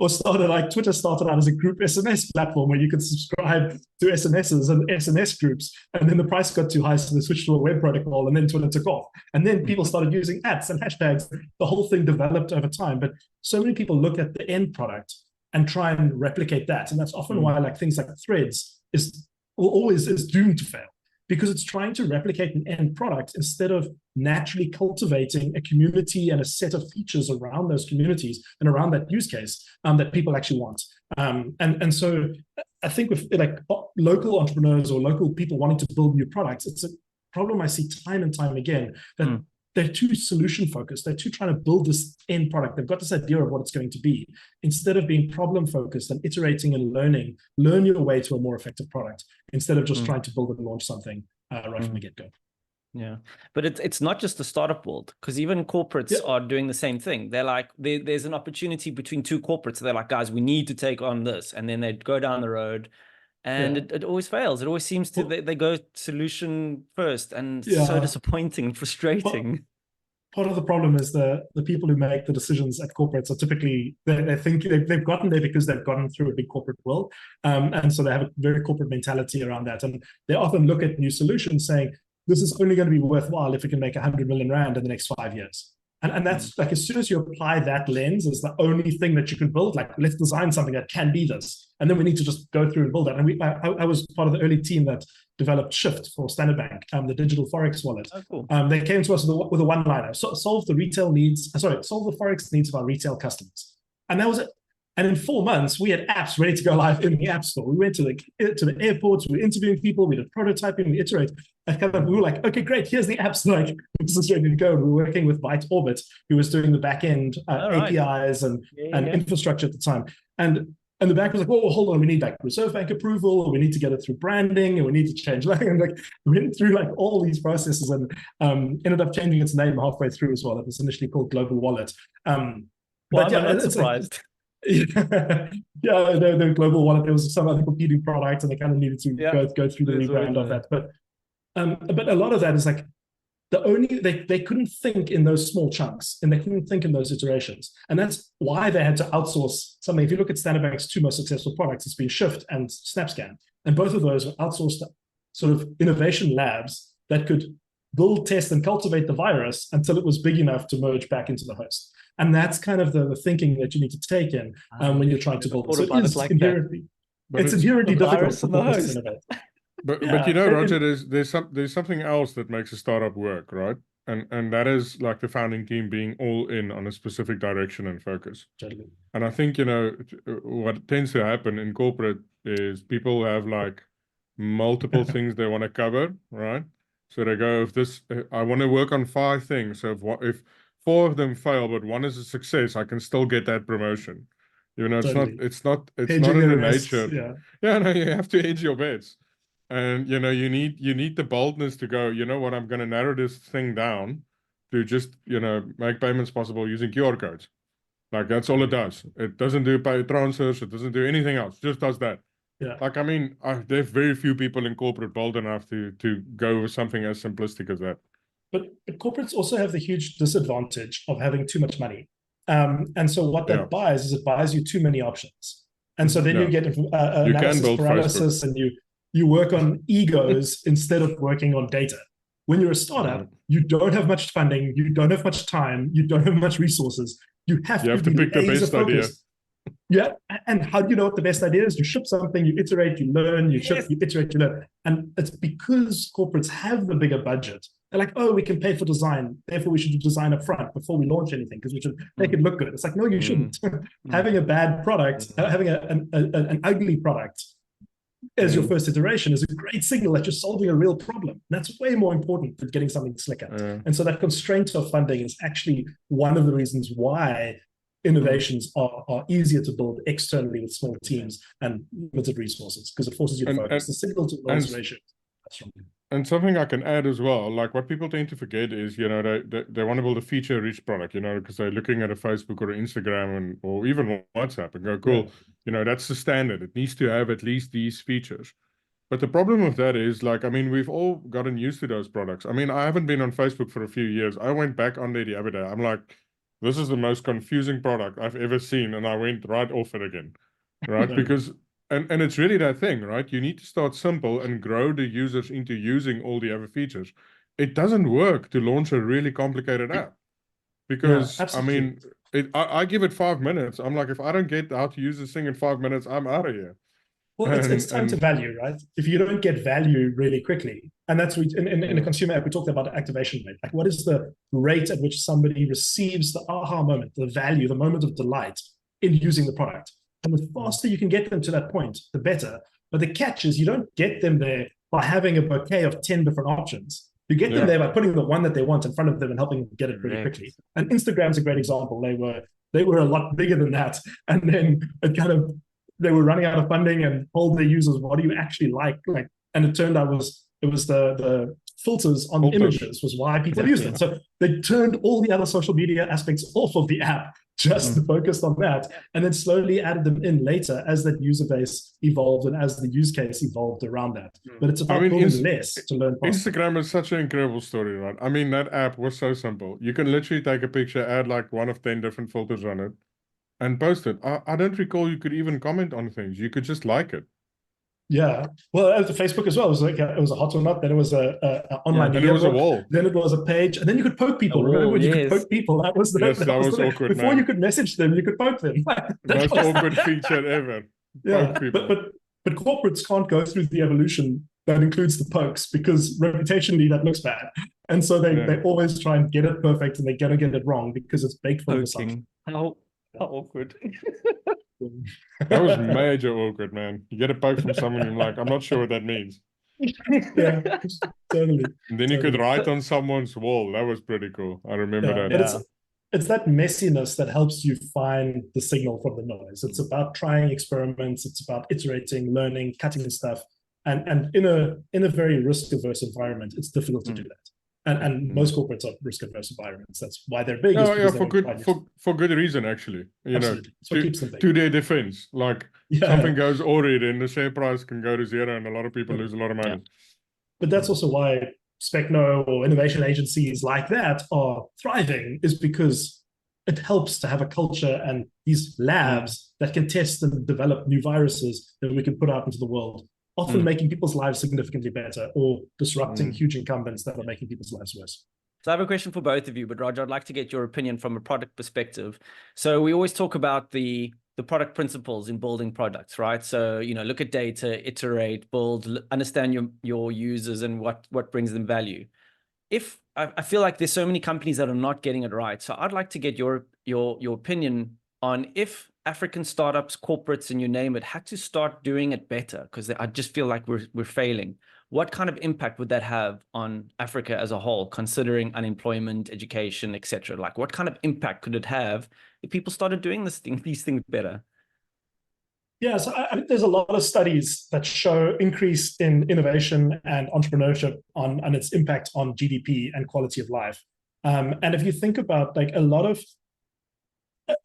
or started like Twitter started out as a group SMS platform where you could subscribe to SMSs and SMS groups, and then the price got too high, so they switched to a web protocol, and then Twitter took off, and then people started using @ and hashtags. The whole thing developed over time, but so many people look at the end product and try and replicate that, and that's often why like things like Threads always is doomed to fail, because it's trying to replicate an end product instead of naturally cultivating a community and a set of features around those communities and around that use case that people actually want. And so I think with like local entrepreneurs or local people wanting to build new products, it's a problem I see time and time again, that they're too solution focused. They're too trying to build this end product. They've got this idea of what it's going to be, instead of being problem focused and iterating and learn your way to a more effective product, instead of just trying to build and launch something right from the get-go. Yeah, but it's not just the startup world, because even corporates are doing the same thing. They're like, there's an opportunity between two corporates. They're like, guys, we need to take on this. And then they go down the road, and it always fails. It always seems to, they go solution first, and so disappointing and frustrating. Part of the problem is the people who make the decisions at corporates are typically, they think they've gotten there because they've gotten through a big corporate world. And so they have a very corporate mentality around that. And they often look at new solutions saying, this is only going to be worthwhile if we can make 100 million rand in the next 5 years. And that's like, as soon as you apply that lens as the only thing that you can build, like, let's design something that can be this. And then we need to just go through and build that. And I was part of the early team that developed Shift for Standard Bank, the digital Forex wallet. Oh, cool. They came to us with a one-liner, solve the Forex needs of our retail customers. And that was it. And in 4 months, we had apps ready to go live in the App Store. We went to the airports, we were interviewing people, we did prototyping, we iterate. We were like, okay, great, here's the apps, like, this is ready to go. And we were working with Byte Orbit, who was doing the back-end APIs and infrastructure at the time. And the bank was like, well, hold on, we need like Reserve Bank approval, we need to get it through branding, and we need to change that. And like, we went through like all these processes, and ended up changing its name halfway through as well. It was initially called Global Wallet. I'm not surprised. The Global Wallet, there was some other competing product, and they kind of needed to go through the rebrand of that. But a lot of that is like, they couldn't think in those small chunks, and they couldn't think in those iterations. And that's why they had to outsource something. If you look at Standard Bank's two most successful products, it's been Shift and SnapScan. And both of those were outsourced to sort of innovation labs that could build, test, and cultivate the virus until it was big enough to merge back into the host. And that's kind of the thinking that you need to take in when you're trying to build. So it's inherently difficult for us to innovate. But you know, Roger, there's something else that makes a startup work, right? And that is like the founding team being all in on a specific direction and focus. Totally. And I think, you know, what tends to happen in corporate is people have like multiple things they want to cover, right? So they go, I want to work on 5 things. So if 4 of them fail, but 1 is a success, I can still get that promotion. You know, it's not in the nature. No, you have to hedge your bets. And, you know, you need the boldness to go, you know what, I'm going to narrow this thing down to just, you know, make payments possible using QR codes. Like, that's all it does. It doesn't do pay transfers. It doesn't do anything else. It just does that. Yeah. Like, I mean, there's very few people in corporate bold enough to go with something as simplistic as that. But corporates also have the huge disadvantage of having too much money. And so what that buys is it buys you too many options. And so then you get analysis paralysis, and you work on egos instead of working on data. When you're a startup, you don't have much funding, you don't have much time, you don't have much resources. You have You have to to be pick the best idea. laser-focused. Yeah, and how do you know what the best idea is? You ship something, you iterate, you learn, you ship, you iterate, you learn. And it's because corporates have the bigger budget. They're like, oh, we can pay for design, therefore we should do design up front before we launch anything because we should make it look good. It's like, no, you shouldn't. Having a bad product, having an ugly product as your first iteration is a great signal that you're solving a real problem. That's way more important than getting something slicker. And so that constraint of funding is actually one of the reasons why innovations are easier to build externally with small teams and limited resources, because it forces you to focus. The signal to noise ratio. And something I can add as well, like what people tend to forget is, you know, they want to build a feature-rich product, you know, because they're looking at a Facebook or an Instagram or even WhatsApp and go, cool, you know, that's the standard. It needs to have at least these features. But the problem with that is, like, I mean, we've all gotten used to those products. I mean, I haven't been on Facebook for a few years. I went back on there the other day. I'm like, this is the most confusing product I've ever seen, and I went right off it again, right? Because, and it's really that thing, right? You need to start simple and grow the users into using all the other features. It doesn't work to launch a really complicated app because, I mean, I give it 5 minutes. I'm like, if I don't get how to use this thing in 5 minutes, I'm out of here. Well, it's time to value, right? If you don't get value really quickly, and that's in a consumer app, we talked about activation rate. Like, what is the rate at which somebody receives the aha moment, the value, the moment of delight in using the product? And the faster you can get them to that point, the better. But the catch is you don't get them there by having a bouquet of 10 different options. You get them there by putting the one that they want in front of them and helping them get it really quickly. And Instagram's a great example. They were a lot bigger than that. And then they were running out of funding and told their users, what do you actually like? And it turned out it was the filters on images was why people used it. So they turned all the other social media aspects off of the app, just focused on that, and then slowly added them in later as that user base evolved and as the use case evolved around that. But it's about building less to learn faster. Instagram is such an incredible story, right? I mean, that app was so simple. You can literally take a picture, add like 1 of 10 different filters on it, and post it. I don't recall you could even comment on things. You could just like it. Yeah. Well, the Facebook as well. It was like it was a hot or not. Then it was a online and it was a wall. Then it was a page, and then you could poke people. Remember when you could poke people? That was that was awkward. Before you could message them, you could poke them. Most awkward feature ever. Yeah, but corporates can't go through the evolution that includes the pokes because reputationally that looks bad, and so they always try and get it perfect, and they're gonna get it wrong because it's baked from the side. How awkward. That was major awkward, man. You get a poke from someone and you're like, I'm not sure what that means. Yeah, totally. And then you could write on someone's wall. That was pretty cool. I remember that. But it's that messiness that helps you find the signal from the noise. It's about trying experiments. It's about iterating, learning, cutting stuff. And in a very risk-averse environment, it's difficult to do that. And most corporates are risk-averse environments. That's why they're big. For good reason, actually. You know, what keeps them big. To their defense, like something goes awry, then the share price can go to zero, and a lot of people lose a lot of money. But that's also why Specno or innovation agencies like that are thriving, is because it helps to have a culture and these labs that can test and develop new viruses that we can put out into the world, often making people's lives significantly better or disrupting huge incumbents that are making people's lives worse. So I have a question for both of you, but Roger, I'd like to get your opinion from a product perspective. So we always talk about the product principles in building products, right? So, you know, look at data, iterate, build, understand your users and what brings them value. If I feel like there's so many companies that are not getting it right. So I'd like to get your opinion on if African startups, corporates, and you name it, had to start doing it better, because I just feel like we're failing. What kind of impact would that have on Africa as a whole, considering unemployment, education, etc.? Like, what kind of impact could it have if people started doing these things better? Yeah, so there's a lot of studies that show increase in innovation and entrepreneurship and its impact on GDP and quality of life. And if you think about like a lot of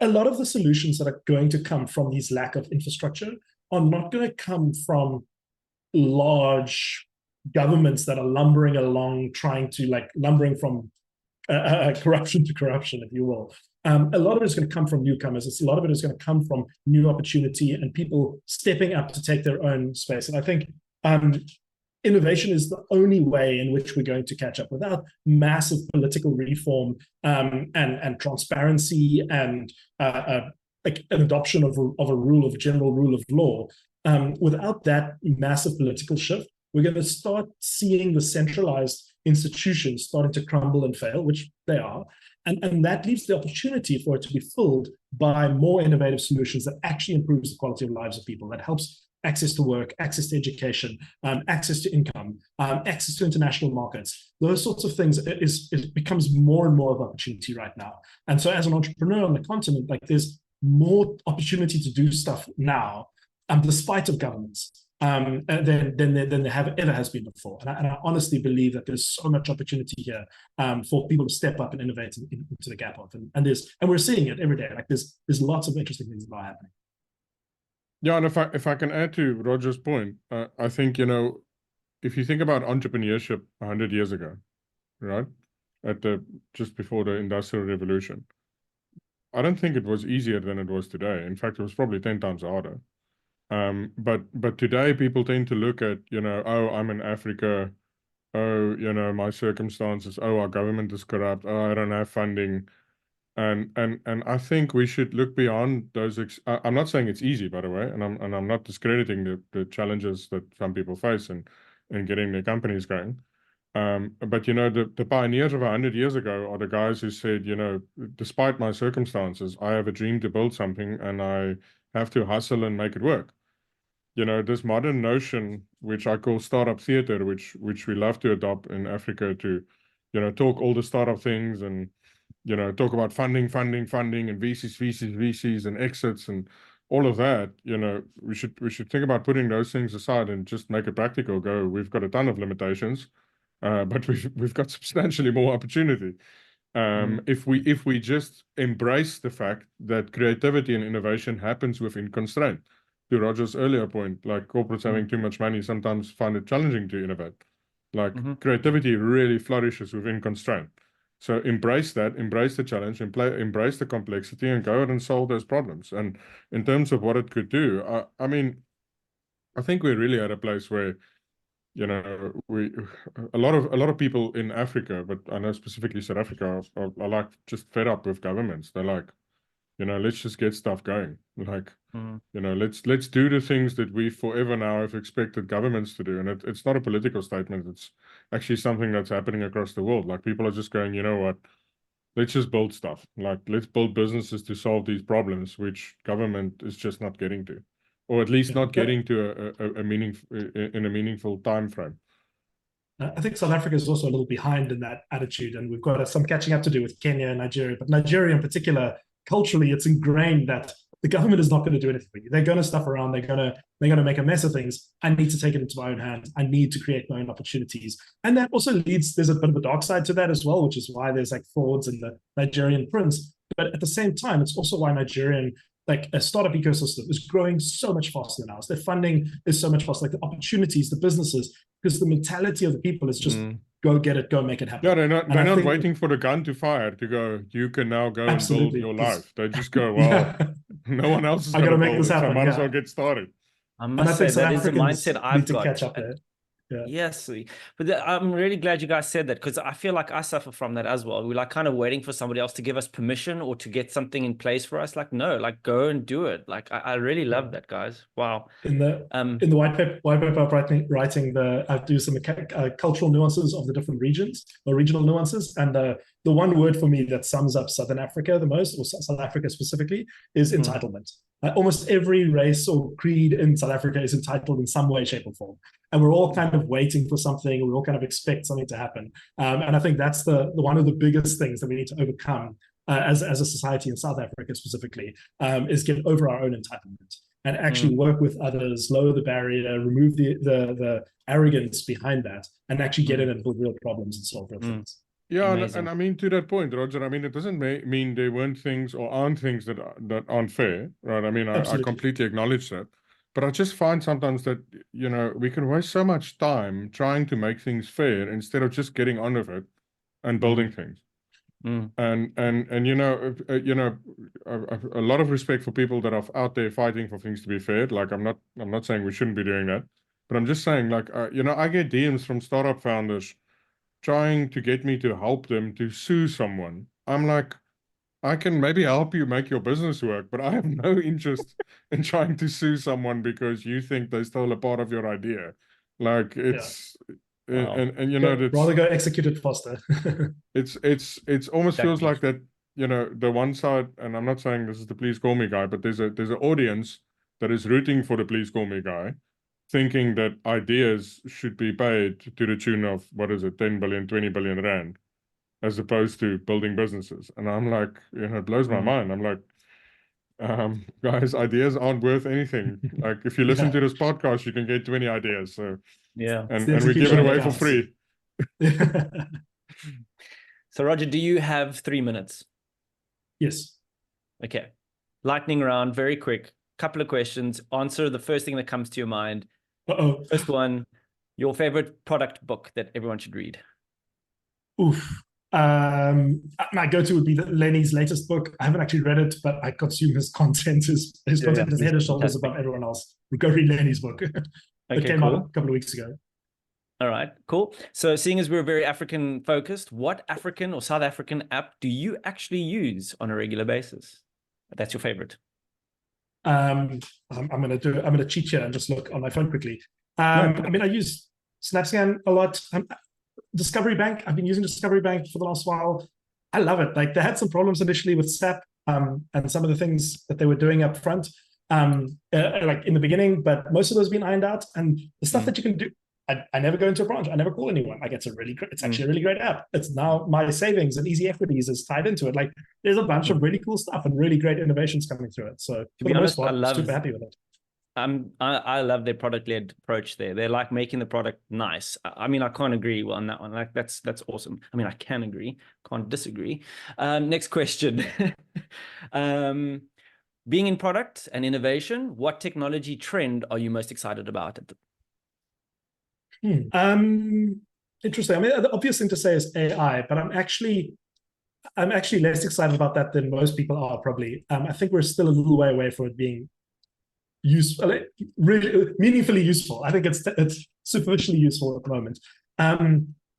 the solutions that are going to come from these lack of infrastructure are not going to come from large governments that are lumbering along, lumbering from corruption to corruption, if you will. A lot of it is going to come from newcomers. A lot of it is going to come from new opportunity and people stepping up to take their own space. And I think innovation is the only way in which we're going to catch up. Without massive political reform and transparency and like an adoption of a general rule of law, without that massive political shift, we're going to start seeing the centralized institutions starting to crumble and fail, which they are. And that leaves the opportunity for it to be filled by more innovative solutions that actually improves the quality of lives of people, that helps access to work, access to education, access to income, access to international markets. Those sorts of things it becomes more and more of an opportunity right now. And so as an entrepreneur on the continent, like there's more opportunity to do stuff now, despite of governments, than there ever has been before. And I honestly believe that there's so much opportunity here for people to step up and innovate into the gap of. And we're seeing it every day. Like there's lots of interesting things that are happening. Yeah, and if I can add to Roger's point, I think, if you think about entrepreneurship 100 years ago, right, just before the Industrial Revolution, I don't think it was easier than it was today. In fact, it was probably 10 times harder. But today people tend to look at, oh, I'm in Africa, oh, my circumstances, oh, our government is corrupt, oh, I don't have funding. And I think we should look beyond those. I'm not saying it's easy, by the way, and I'm not discrediting the challenges that some people face in getting their companies going. But the pioneers of 100 years ago are the guys who said, despite my circumstances, I have a dream to build something, and I have to hustle and make it work. This modern notion, which I call startup theater, which we love to adopt in Africa to, talk all the startup things and talk about funding, and VCs, and exits, and all of that. We should think about putting those things aside and just make it practical. We've got a ton of limitations, but we've got substantially more opportunity. If we just embrace the fact that creativity and innovation happens within constraint. To Roger's earlier point, like corporates having too much money sometimes find it challenging to innovate. Like creativity really flourishes within constraint. So embrace that, embrace the challenge, embrace the complexity, and go out and solve those problems. And in terms of what it could do, I mean, I think we're really at a place where, a lot of people in Africa, but I know specifically South Africa, are like just fed up with governments. They're like, let's just get stuff going. Like, let's do the things that we forever now have expected governments to do. And it's not a political statement. It's actually something that's happening across the world. Like people are just going, you know what, let's just build stuff. Like let's build businesses to solve these problems, which government is just not getting to, or at least not getting to a meaningful time frame. I think South Africa is also a little behind in that attitude, and we've got some catching up to do with Kenya and Nigeria. But Nigeria in particular, culturally, it's ingrained that the government is not going to do anything for you. They're going to stuff around. They're going to make a mess of things. I need to take it into my own hands. I need to create my own opportunities. And that also leads, there's a bit of a dark side to that as well, which is why there's like frauds in the Nigerian prince. But at the same time, it's also why Nigerian, like a startup ecosystem, is growing so much faster than ours. Their funding is so much faster, like the opportunities, the businesses, because the mentality of the people is just go get it, go make it happen. Yeah, they're not waiting for the gun to fire to go, you can now go and build your life. They just go, well, no one else is going to make this happen. So I might as well get started. I must say that is the mindset I've got. Catch up there. Yeah. Yes, but I'm really glad you guys said that, because I feel like I suffer from that as well. We're like kind of waiting for somebody else to give us permission or to get something in place for us. Like, no, like go and do it. Like I really love that, guys. Wow. In the white paper writing I do some cultural nuances of the different regions or regional nuances, and the one word for me that sums up Southern Africa the most, or South Africa specifically, is entitlement. Almost every race or creed in South Africa is entitled in some way, shape, or form. And we're all kind of waiting for something. We all kind of expect something to happen. And I think that's the one of the biggest things that we need to overcome as a society in South Africa specifically, is get over our own entitlement and actually work with others, lower the barrier, remove the arrogance behind that, and actually get in and build real problems and solve real things. Yeah, and I mean, to that point, Roger, I mean, it doesn't mean there weren't things or aren't things that aren't fair, right? I mean, I completely acknowledge that. But I just find sometimes that, we can waste so much time trying to make things fair instead of just getting on with it and building things. And a lot of respect for people that are out there fighting for things to be fair. Like, I'm not saying we shouldn't be doing that. But I'm just saying, like, I get DMs from startup founders trying to get me to help them to sue someone. I'm like, I can maybe help you make your business work, but I have no interest in trying to sue someone because you think they stole a part of your idea. Like, it's Wow. and that's rather go execute it faster. it's almost feels Exactly. like that, the one side, and I'm not saying this is the please call me guy, but there's an audience that is rooting for the please call me guy, thinking that ideas should be paid to the tune of, what is it, 10 billion, 20 billion rand, as opposed to building businesses. And I'm like, it blows my mind. I'm like, guys, ideas aren't worth anything. Like, if you listen to this podcast, you can get 20 ideas. So, Yeah. and we give it away for free. So Roger, do you have 3 minutes? Yes. Okay. Lightning round, very quick. Couple of questions. Answer the first thing that comes to your mind. Uh-oh. First one, your favorite product book that everyone should read. Oof. My go-to would be Lenny's latest book. I haven't actually read it, but I consume his content. His content is head and shoulders above everyone else. Go read Lenny's book. It came out a couple of weeks ago. All right, cool. So seeing as we're very African focused, what African or South African app do you actually use on a regular basis? That's your favorite. I'm gonna cheat here and just look on my phone quickly. I mean, I use SnapScan a lot. Discovery Bank. I've been using Discovery Bank for the last while. I love it. Like, they had some problems initially with SAP and some of the things that they were doing up front, like in the beginning, but most of those have been ironed out. And the stuff that you can do, I never go into a branch. I never call anyone. Like, it's actually a really great app. It's now my savings and easy equities is tied into it. Like, there's a bunch of really cool stuff and really great innovations coming through it. So to be honest, I'm super happy with it. I love their product-led approach there. They're like making the product nice. I mean, I can't agree on that one. Like, that's awesome. I mean, I can agree, can't disagree. Next question. Being in product and innovation, what technology trend are you most excited about? Interesting. I mean, the obvious thing to say is AI, but I'm actually less excited about that than most people are, probably. I think we're still a little way away from it being useful, really meaningfully useful. I think it's superficially useful at the moment.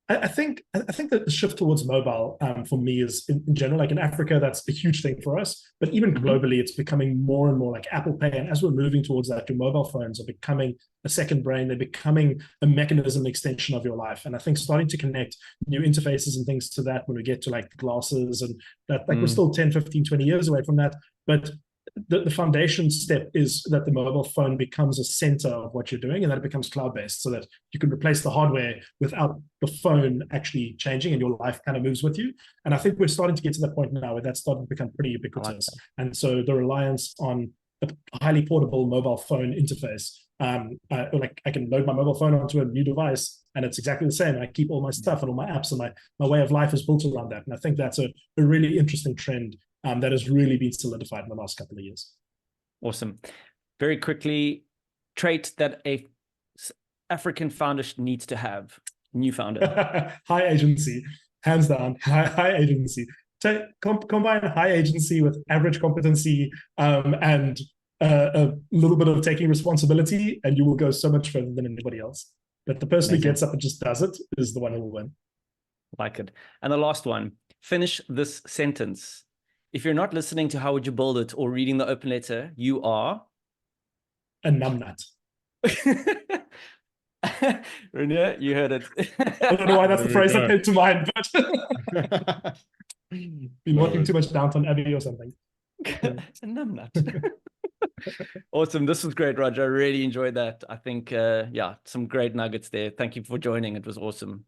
I think that the shift towards mobile, for me, is in general, like in Africa, that's a huge thing for us. But even globally, it's becoming more and more like Apple Pay. And as we're moving towards that, your mobile phones are becoming a second brain. They're becoming a mechanism extension of your life. And I think starting to connect new interfaces and things to that when we get to like glasses and that, like we're still 10, 15, 20 years away from that. But the foundation step is that the mobile phone becomes a center of what you're doing, and that it becomes cloud-based, so that you can replace the hardware without the phone actually changing, and your life kind of moves with you. And I think we're starting to get to that point now where that's starting to become pretty ubiquitous. And so the reliance on a highly portable mobile phone interface, like I can load my mobile phone onto a new device and it's exactly the same. I keep all my stuff and all my apps, and my way of life is built around that. And I think that's a really interesting trend that has really been solidified in the last couple of years. Awesome. Very quickly, trait that a African founder needs to have, new founder. High agency, hands down. High agency. Combine high agency with average competency and a little bit of taking responsibility, and you will go so much further than anybody else. But the person who gets up and just does it is the one who will win. Like it. And the last one, finish this sentence. If you're not listening to How Would You Build It or reading the open letter, you are a numbnut. Renier, you heard it. I don't know why that's the phrase that came to mind, but been watching too much Downton Abbey or something. It's a numbnut. Awesome. This was great, Roger. I really enjoyed that. I think, some great nuggets there. Thank you for joining. It was awesome.